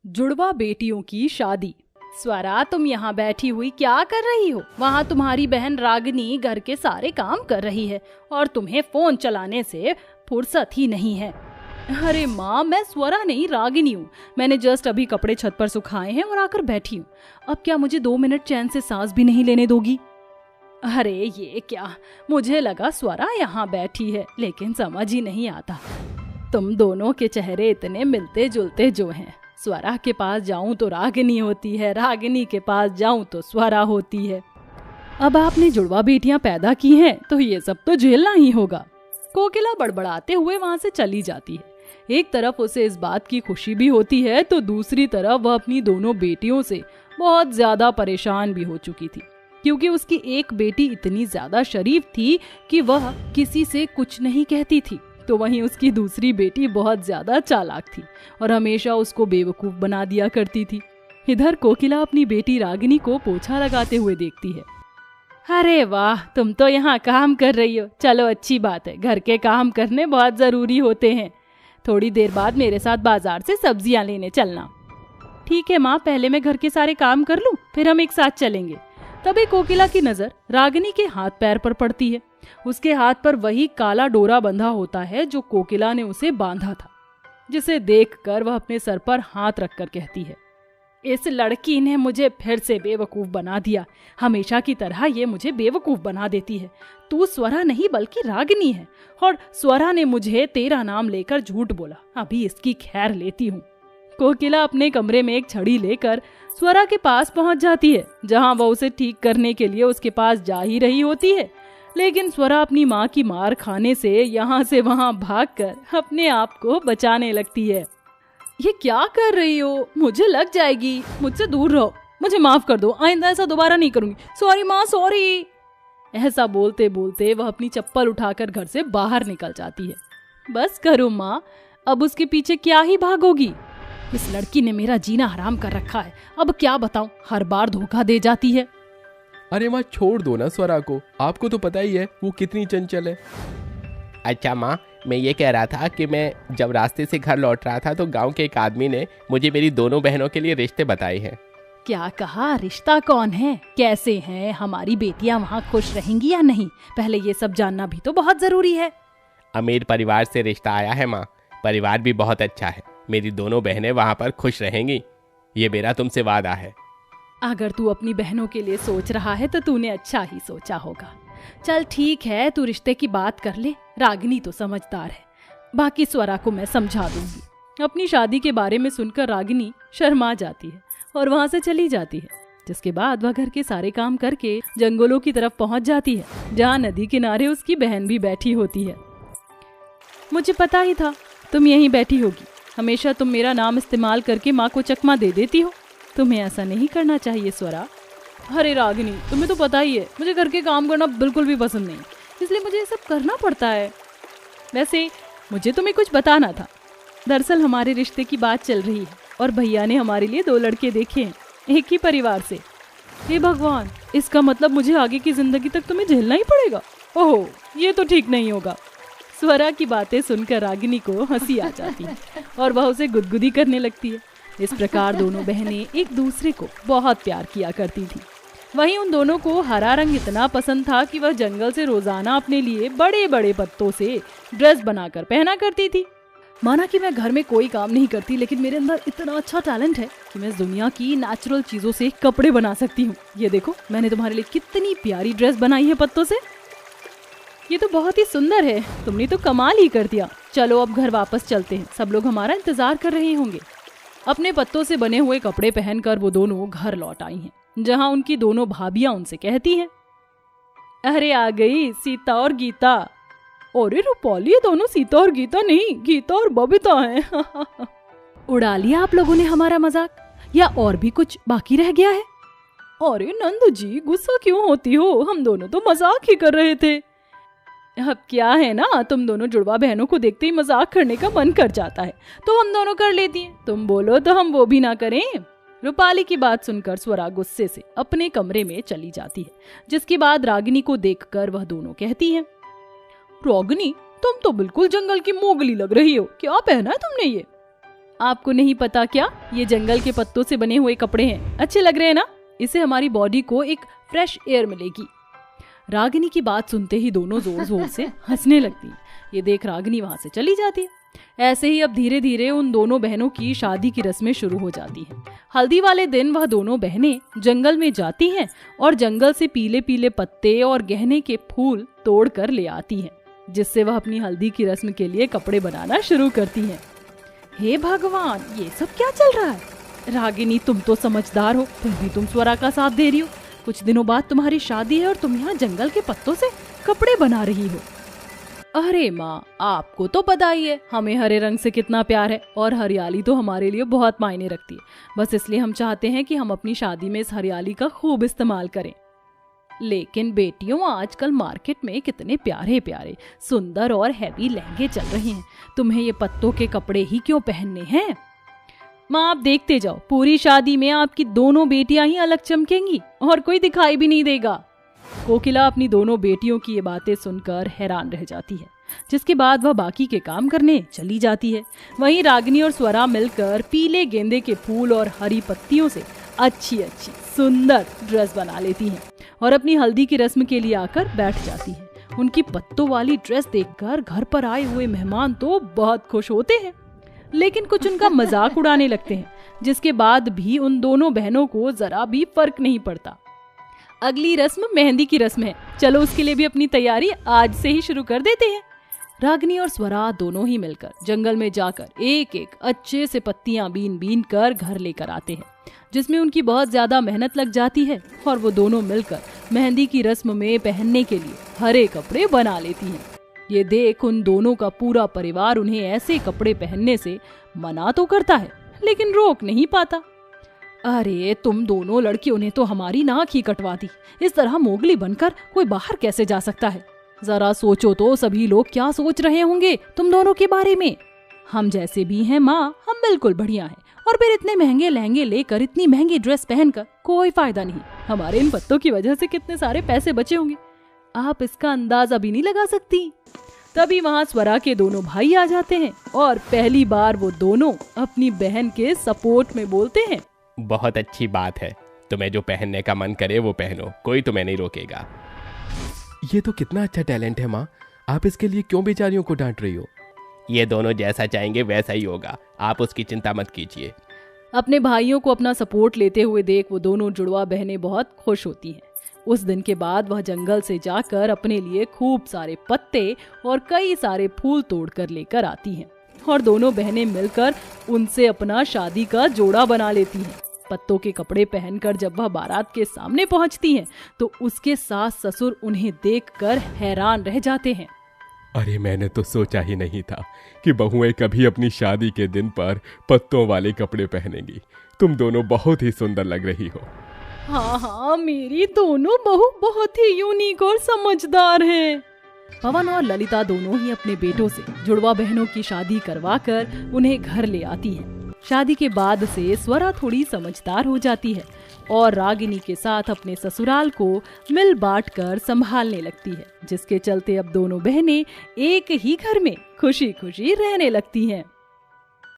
जुड़वा बेटियों की शादी। स्वरा, तुम यहाँ बैठी हुई क्या कर रही हो? वहाँ तुम्हारी बहन रागिनी घर के सारे काम कर रही है और तुम्हें फोन चलाने से फुर्सत ही नहीं है। अरे माँ, मैं स्वरा नहीं रागिनी हूँ। मैंने जस्ट अभी कपड़े छत पर सुखाए हैं और आकर बैठी हूँ। अब क्या मुझे 2 मिनट चैन से सांस भी नहीं लेने दोगी? अरे ये क्या, मुझे लगा स्वरा यहाँ बैठी है, लेकिन समझ ही नहीं आता। तुम दोनों के चेहरे इतने मिलते जुलते जो हैं। स्वरा के पास जाऊं तो रागिनी होती है, रागिनी के पास जाऊं तो स्वरा होती है। अब आपने जुड़वा बेटियां पैदा की हैं तो ये सब तो झेलना ही होगा। कोकिला बड़बड़ाते हुए वहां से चली जाती है। एक तरफ उसे इस बात की खुशी भी होती है तो दूसरी तरफ वह अपनी दोनों बेटियों से बहुत ज्यादा परेशान भी हो चुकी थी, क्योंकि उसकी एक बेटी इतनी ज्यादा शरीफ थी कि वह किसी से कुछ नहीं कहती थी, तो वहीं उसकी दूसरी बेटी बहुत ज्यादा चालाक थी और हमेशा उसको बेवकूफ बना दिया करती थी। इधर कोकिला अपनी बेटी रागिनी को पोछा लगाते हुए देखती है। अरे वाह, तुम तो यहाँ काम कर रही हो। चलो अच्छी बात है, घर के काम करने बहुत जरूरी होते हैं। थोड़ी देर बाद मेरे साथ बाजार से सब्जियां लेने चलना। ठीक है माँ, पहले मैं घर के सारे काम कर लूँ, फिर हम एक साथ चलेंगे। तभी कोकिला की नजर रागिनी के हाथ पैर पर पड़ती है। उसके हाथ पर वही काला डोरा बंधा होता है जो कोकिला ने उसे बांधा था, जिसे देखकर वह अपने सर पर हाथ रखकर कहती है, इस लड़की ने मुझे फिर से बेवकूफ बना दिया। हमेशा की तरह ये मुझे बेवकूफ बना देती है। तू स्वरा नहीं बल्कि रागिनी है और स्वरा ने मुझे तेरा नाम लेकर झूठ बोला। अभी इसकी खैर लेती हूँ। कोकिला अपने कमरे में एक छड़ी लेकर स्वरा के पास पहुंच जाती है, जहां वह उसे ठीक करने के लिए उसके पास जा ही रही होती है। लेकिन स्वरा अपनी माँ की मार खाने से यहाँ से वहाँ भागकर अपने आप को बचाने लगती है। ये क्या कर रही हो? मुझे लग जाएगी। मुझसे दूर रहो। मुझे माफ कर दो, आइंदा ऐसा दोबारा नहीं करूंगी। सॉरी माँ, सॉरी। ऐसा बोलते बोलते वह अपनी चप्पल उठाकर घर से बाहर निकल जाती है। बस करो माँ, अब उसके पीछे क्या ही भागोगी। इस लड़की ने मेरा जीना हराम कर रखा है। अब क्या बताऊं, हर बार धोखा दे जाती है। अरे माँ, छोड़ दो ना स्वरा को। आपको तो पता ही है वो कितनी चंचल है। अच्छा माँ, मैं ये कह रहा था कि मैं जब रास्ते से घर लौट रहा था तो गांव के एक आदमी ने मुझे मेरी दोनों बहनों के लिए रिश्ते बताए हैं। क्या कहा? रिश्ता कौन है, कैसे हैं, हमारी बेटियां वहाँ खुश रहेंगी या नहीं? पहले ये सब जानना भी तो बहुत जरूरी है। अमीर परिवार से रिश्ता आया है माँ। परिवार भी बहुत अच्छा है। मेरी दोनों बहनें वहाँ पर खुश रहेंगी, ये मेरा तुमसे वादा है। अगर तू अपनी बहनों के लिए सोच रहा है तो तूने अच्छा ही सोचा होगा। चल ठीक है, तू रिश्ते की बात कर ले। रागिनी तो समझदार है, बाकी स्वरा को मैं समझा दूंगी। अपनी शादी के बारे में सुनकर रागिनी शर्मा जाती है और वहां से चली जाती है, जिसके बाद वह घर के सारे काम करके जंगलों की तरफ पहुंच जाती है, जहां नदी किनारे उसकी बहन भी बैठी होती है। मुझे पता ही था तुम यहीं बैठी होगी। हमेशा तुम मेरा नाम इस्तेमाल करके माँ को चकमा दे देती हो। तुम्हें ऐसा नहीं करना चाहिए स्वरा। अरे रागिनी, तुम्हें तो पता ही है मुझे घर के काम करना बिल्कुल भी पसंद नहीं, इसलिए मुझे ये सब करना पड़ता है। वैसे मुझे तुम्हें कुछ बताना था। दरअसल हमारे रिश्ते की बात चल रही है और भैया ने हमारे लिए 2 लड़के देखे हैं, एक ही परिवार से। हे भगवान, इसका मतलब मुझे आगे की जिंदगी तक तुम्हें झेलना ही पड़ेगा। ओहो, ये तो ठीक नहीं होगा। स्वरा की बातें सुनकर रागिनी को हंसी आ जाती है और वह उसे गुदगुदी करने लगती है। इस प्रकार दोनों बहनें एक दूसरे को बहुत प्यार किया करती थी। वहीं उन दोनों को हरा रंग इतना पसंद था कि वह जंगल से रोजाना अपने लिए बड़े बड़े पत्तों से ड्रेस बनाकर पहना करती थी। माना कि मैं घर में कोई काम नहीं करती, लेकिन मेरे अंदर इतना अच्छा टैलेंट है कि मैं इस दुनिया की नेचुरल चीजों से कपड़े बना सकती हूँ। ये देखो, मैंने तुम्हारे लिए कितनी प्यारी ड्रेस बनाई है पत्तों से। ये तो बहुत ही सुंदर है, तुमने तो कमाल ही कर दिया। चलो अब घर वापस चलते हैं, सब लोग हमारा इंतजार कर रहे होंगे। अपने पत्तों से बने हुए कपड़े पहनकर वो दोनों घर लौट आई हैं, जहां उनकी दोनों भाभियां उनसे कहती हैं, अरे आ गई सीता और गीता। अरे रूपाली, ये दोनों सीता और गीता नहीं, गीता और बबीता हैं। उड़ा लिया आप लोगों ने हमारा मजाक, या और भी कुछ बाकी रह गया है? अरे नंद जी, गुस्सा क्यों होती हो? हम दोनों तो मजाक ही कर रहे थे। अब क्या है ना, तुम दोनों जुड़वा बहनों को देखते ही मजाक करने का मन कर जाता है, तो हम दोनों कर लेती हैं। तुम बोलो तो हम वो भी ना करें। रूपाली की बात सुनकर स्वरा गुस्से से अपने कमरे में चली जाती है, जिसके बाद रागिनी को देखकर वह दोनों कहती हैं, रागिनी, तुम तो बिल्कुल जंगल की मोगली लग रही हो। क्या पहना है तुमने ये? आपको नहीं पता क्या, ये जंगल के पत्तों से बने हुए कपड़े हैं, अच्छे लग रहे हैं ना? इससे हमारी बॉडी को एक फ्रेश एयर मिलेगी। रागिनी की बात सुनते ही दोनों जोर जोर से हंसने लगती। ये देख रागिनी वहां से चली जाती है। ऐसे ही अब धीरे धीरे उन दोनों बहनों की शादी की रस्में शुरू हो जाती हैं। हल्दी वाले दिन वह दोनों बहनें जंगल में जाती हैं और जंगल से पीले पीले पत्ते और गहने के फूल तोड़ कर ले आती हैं, जिससे वह अपनी हल्दी की रस्म के लिए कपड़े बनाना शुरू करती हैं। हे भगवान, ये सब क्या चल रहा है? रागिनी, तुम तो समझदार हो, फिर भी तुम स्वरा का साथ दे रही हो। कुछ दिनों बाद तुम्हारी शादी है और तुम यहाँ जंगल के पत्तों से कपड़े बना रही हो। अरे माँ, आपको तो पता ही है हमें हरे रंग से कितना प्यार है और हरियाली तो हमारे लिए बहुत मायने रखती है। बस इसलिए हम चाहते हैं कि हम अपनी शादी में इस हरियाली का खूब इस्तेमाल करें। लेकिन बेटियों, आजकल मार्केट में कितने प्यारे प्यारे सुंदर और हैवी लहंगे चल रहे हैं, तुम्हें ये पत्तों के कपड़े ही क्यों पहनने हैं? माँ, आप देखते जाओ, पूरी शादी में आपकी दोनों बेटियां ही अलग चमकेंगी और कोई दिखाई भी नहीं देगा। कोकिला अपनी दोनों बेटियों की ये बातें सुनकर हैरान रह जाती है, जिसके बाद वह बाकी के काम करने चली जाती है। वहीं रागिनी और स्वरा मिलकर पीले गेंदे के फूल और हरी पत्तियों से अच्छी अच्छी सुंदर ड्रेस बना लेती हैं और अपनी हल्दी की रस्म के लिए आकर बैठ जाती हैं। उनकी पत्तों वाली ड्रेस देखकर घर पर आए हुए मेहमान तो बहुत खुश होते हैं, लेकिन कुछ उनका मजाक उड़ाने लगते हैं, जिसके बाद भी उन दोनों बहनों को जरा भी फर्क नहीं पड़ता। अगली रस्म मेहंदी की रस्म है, चलो उसके लिए भी अपनी तैयारी आज से ही शुरू कर देते हैं। रागिनी और स्वरा दोनों ही मिलकर जंगल में जाकर एक एक अच्छे से पत्तियां बीन बीन कर घर लेकर आते हैं, जिसमें उनकी बहुत ज्यादा मेहनत लग जाती है और वो दोनों मिलकर मेहंदी की रस्म में पहनने के लिए हरे कपड़े बना लेती हैं। ये देख उन दोनों का पूरा परिवार उन्हें ऐसे कपड़े पहनने से मना तो करता है, लेकिन रोक नहीं पाता। अरे तुम दोनों लड़कियों ने तो हमारी नाक ही कटवा दी। इस तरह मोगली बनकर कोई बाहर कैसे जा सकता है? जरा सोचो तो सभी लोग क्या सोच रहे होंगे तुम दोनों के बारे में। हम जैसे भी हैं माँ, हम बिल्कुल बढ़िया हैं, और फिर इतने महंगे लहंगे लेकर इतनी महंगी ड्रेस पहनकर कोई फायदा नहीं। हमारे इन पत्तों की वजह से कितने सारे पैसे बचे होंगे, आप इसका अंदाजा भी नहीं लगा सकती। तभी वहाँ स्वरा के दोनों भाई आ जाते हैं और पहली बार वो दोनों अपनी बहन के सपोर्ट में बोलते हैं, बहुत अच्छी बात है, तुम्हें जो पहनने का मन करे वो पहनो, कोई तुम्हें नहीं रोकेगा। ये तो कितना अच्छा टैलेंट है माँ, आप इसके लिए क्यों बेचारियों को डांट रही हो? ये दोनों जैसा चाहेंगे वैसा ही होगा, आप उसकी चिंता मत कीजिए। अपने भाइयों को अपना सपोर्ट लेते हुए देख वो दोनों जुड़वा बहनें बहुत खुश होती हैं। उस दिन के बाद वह जंगल से जाकर अपने लिए खूब सारे पत्ते और कई सारे फूल तोड़कर लेकर आती हैं और दोनों बहनें मिलकर उनसे अपना शादी का जोड़ा बना लेती हैं। पत्तों के कपड़े पहनकर जब वह बारात के सामने पहुंचती हैं, तो उसके सास ससुर उन्हें देखकर हैरान रह जाते हैं। अरे मैंने तो सोचा ही नहीं था कि बहुएं कभी अपनी शादी के दिन पर पत्तों वाले कपड़े पहनेंगी। तुम दोनों बहुत ही सुंदर लग रही हो। हाँ हाँ, मेरी दोनों बहू बहुत ही यूनिक और समझदार हैं। पवन और ललिता दोनों ही अपने बेटों से जुड़वा बहनों की शादी करवाकर उन्हें घर ले आती हैं। शादी के बाद से स्वरा थोड़ी समझदार हो जाती है और रागिनी के साथ अपने ससुराल को मिल बांट कर संभालने लगती है, जिसके चलते अब दोनों बहनें एक ही घर में खुशी खुशी रहने लगती हैं।